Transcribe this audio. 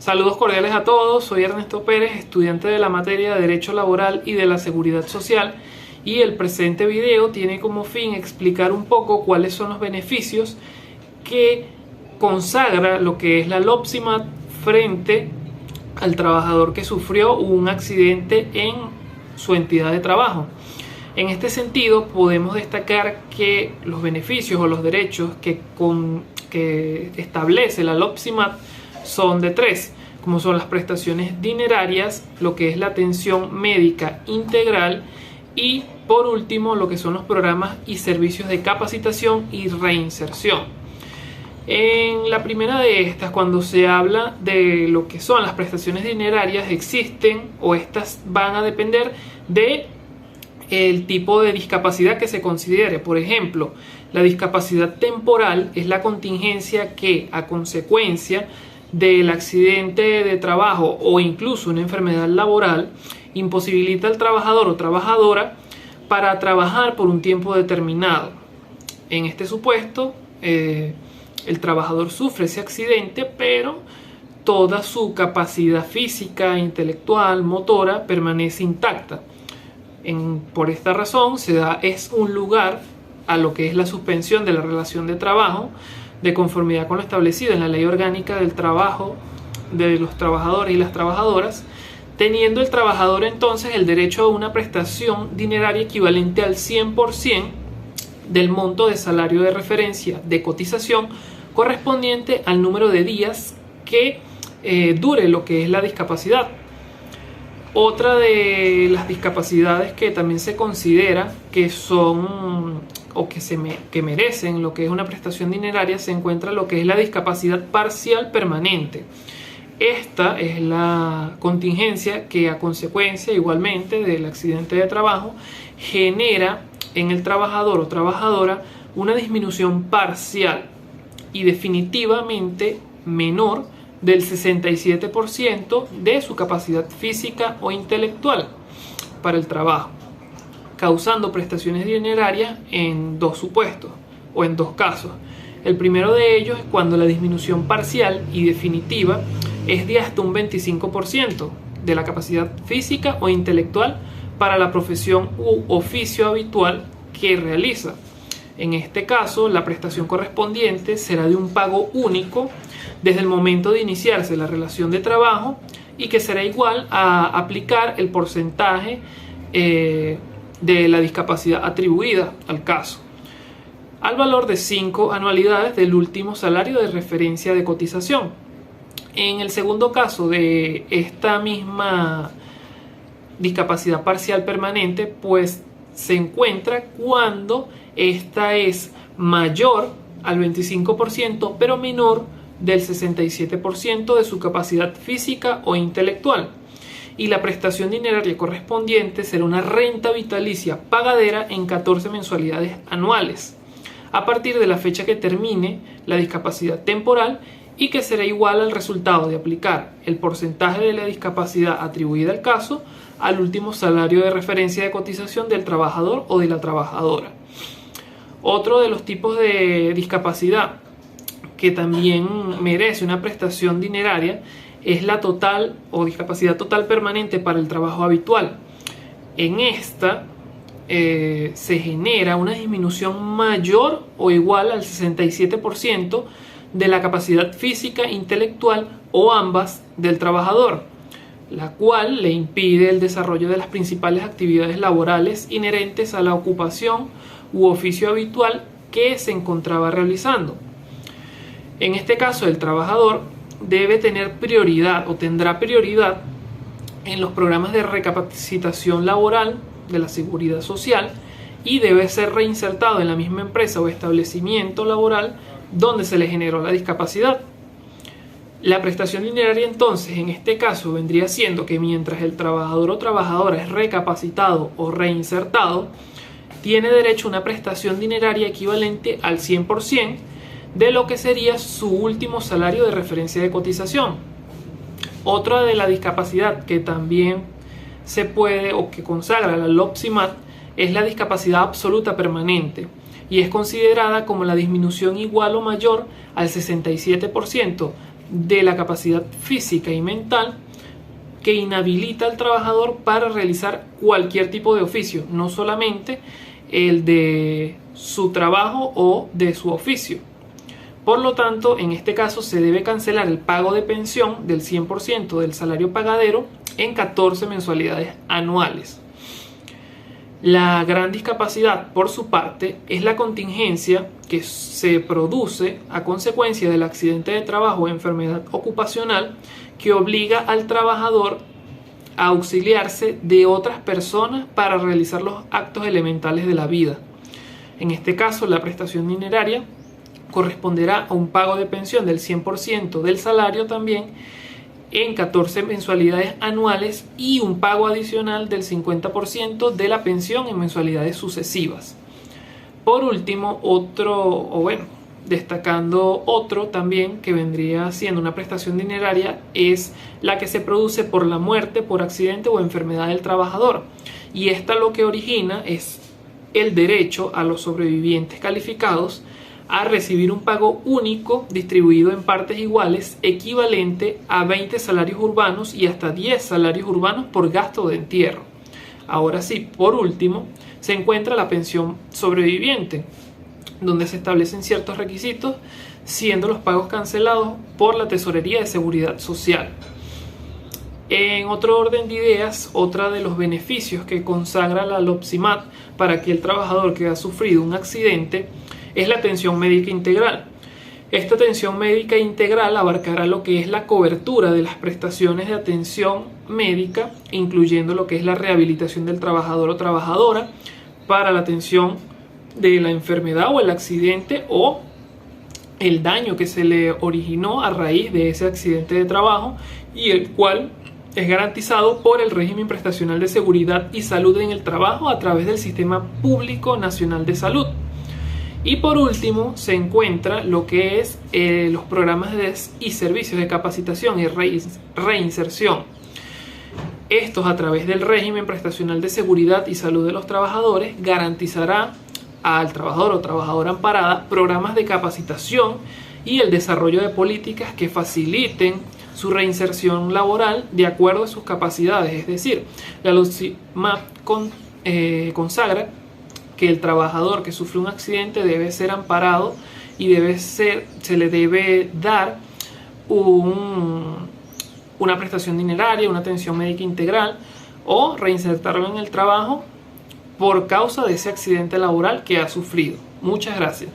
Saludos cordiales a todos, soy Ernesto Pérez, estudiante de la materia de Derecho Laboral y de la Seguridad Social, y el presente video tiene como fin explicar un poco cuáles son los beneficios que consagra lo que es la LOPSIMAT frente al trabajador que sufrió un accidente en su entidad de trabajo. En este sentido, podemos destacar que los beneficios o los derechos que establece la LOPSIMAT son de tres, como son las prestaciones dinerarias, lo que es la atención médica integral y, por último, lo que son los programas y servicios de capacitación y reinserción. En la primera de estas, cuando se habla de lo que son las prestaciones dinerarias, existen o estas van a depender de el tipo de discapacidad que se considere. Por ejemplo, la discapacidad temporal es la contingencia que, a consecuencia del accidente de trabajo o incluso una enfermedad laboral, imposibilita al trabajador o trabajadora para trabajar por un tiempo determinado. En este supuesto, el trabajador sufre ese accidente, pero toda su capacidad física, intelectual, motora permanece intacta. Por esta razón es un lugar a lo que es la suspensión de la relación de trabajo de conformidad con lo establecido en la Ley Orgánica del Trabajo de los trabajadores y las trabajadoras, teniendo el trabajador entonces el derecho a una prestación dineraria equivalente al 100% del monto de salario de referencia de cotización correspondiente al número de días que dure lo que es la discapacidad. Otra de las discapacidades que también se considera que son o que merecen lo que es una prestación dineraria se encuentra lo que es la discapacidad parcial permanente. Esta es la contingencia que, a consecuencia igualmente del accidente de trabajo, genera en el trabajador o trabajadora una disminución parcial y definitivamente menor del 67% de su capacidad física o intelectual para el trabajo, causando prestaciones dinerarias en dos supuestos o en dos casos. El primero de ellos es cuando la disminución parcial y definitiva es de hasta un 25% de la capacidad física o intelectual para la profesión u oficio habitual que realiza. En este caso, la prestación correspondiente será de un pago único desde el momento de iniciarse la relación de trabajo y que será igual a aplicar el porcentaje de la discapacidad atribuida al caso, al valor de 5 anualidades del último salario de referencia de cotización. En el segundo caso de esta misma discapacidad parcial permanente, pues se encuentra cuando esta es mayor al 25%, pero menor del 67% de su capacidad física o intelectual. Y la prestación dineraria correspondiente será una renta vitalicia pagadera en 14 mensualidades anuales, a partir de la fecha que termine la discapacidad temporal y que será igual al resultado de aplicar el porcentaje de la discapacidad atribuida al caso al último salario de referencia de cotización del trabajador o de la trabajadora. Otro de los tipos de discapacidad que también merece una prestación dineraria es la total o discapacidad total permanente para el trabajo habitual. En esta se genera una disminución mayor o igual al 67% de la capacidad física, intelectual o ambas del trabajador, la cual le impide el desarrollo de las principales actividades laborales inherentes a la ocupación u oficio habitual que se encontraba realizando. En este caso, el trabajador debe tener prioridad o tendrá prioridad en los programas de recapacitación laboral de la Seguridad Social y debe ser reinsertado en la misma empresa o establecimiento laboral donde se le generó la discapacidad. La prestación dineraria entonces en este caso vendría siendo que mientras el trabajador o trabajadora es recapacitado o reinsertado, tiene derecho a una prestación dineraria equivalente al 100% de lo que sería su último salario de referencia de cotización. Otra de la discapacidad que también se puede o que consagra la LOPSIMAT es la discapacidad absoluta permanente y es considerada como la disminución igual o mayor al 67% de la capacidad física y mental que inhabilita al trabajador para realizar cualquier tipo de oficio, no solamente el de su trabajo o de su oficio. Por lo tanto, en este caso se debe cancelar el pago de pensión del 100% del salario pagadero en 14 mensualidades anuales. La gran discapacidad, por su parte, es la contingencia que se produce a consecuencia del accidente de trabajo o enfermedad ocupacional que obliga al trabajador a auxiliarse de otras personas para realizar los actos elementales de la vida. En este caso, la prestación dineraria corresponderá a un pago de pensión del 100% del salario también en 14 mensualidades anuales y un pago adicional del 50% de la pensión en mensualidades sucesivas. Por último, destacando otro también que vendría siendo una prestación dineraria es la que se produce por la muerte, por accidente o enfermedad del trabajador. Y esta lo que origina es el derecho a los sobrevivientes calificados a recibir un pago único distribuido en partes iguales equivalente a 20 salarios urbanos y hasta 10 salarios urbanos por gasto de entierro. Ahora sí, por último, se encuentra la pensión sobreviviente, donde se establecen ciertos requisitos, siendo los pagos cancelados por la Tesorería de Seguridad Social. En otro orden de ideas, otra de los beneficios que consagra la LOPSIMAT para aquel trabajador que ha sufrido un accidente es la atención médica integral. Esta atención médica integral abarcará lo que es la cobertura de las prestaciones de atención médica, incluyendo lo que es la rehabilitación del trabajador o trabajadora para la atención de la enfermedad o el accidente o el daño que se le originó a raíz de ese accidente de trabajo y el cual es garantizado por el régimen prestacional de seguridad y salud en el trabajo a través del Sistema Público Nacional de Salud. Y por último se encuentra lo que es los programas y servicios de capacitación y reinserción. Estos, a través del régimen prestacional de seguridad y salud de los trabajadores, garantizará al trabajador o trabajadora amparada programas de capacitación y el desarrollo de políticas que faciliten su reinserción laboral de acuerdo a sus capacidades. Es decir, la LOPSIMAT consagra que el trabajador que sufre un accidente debe ser amparado y se le debe dar una prestación dineraria, una atención médica integral o reinsertarlo en el trabajo por causa de ese accidente laboral que ha sufrido. Muchas gracias.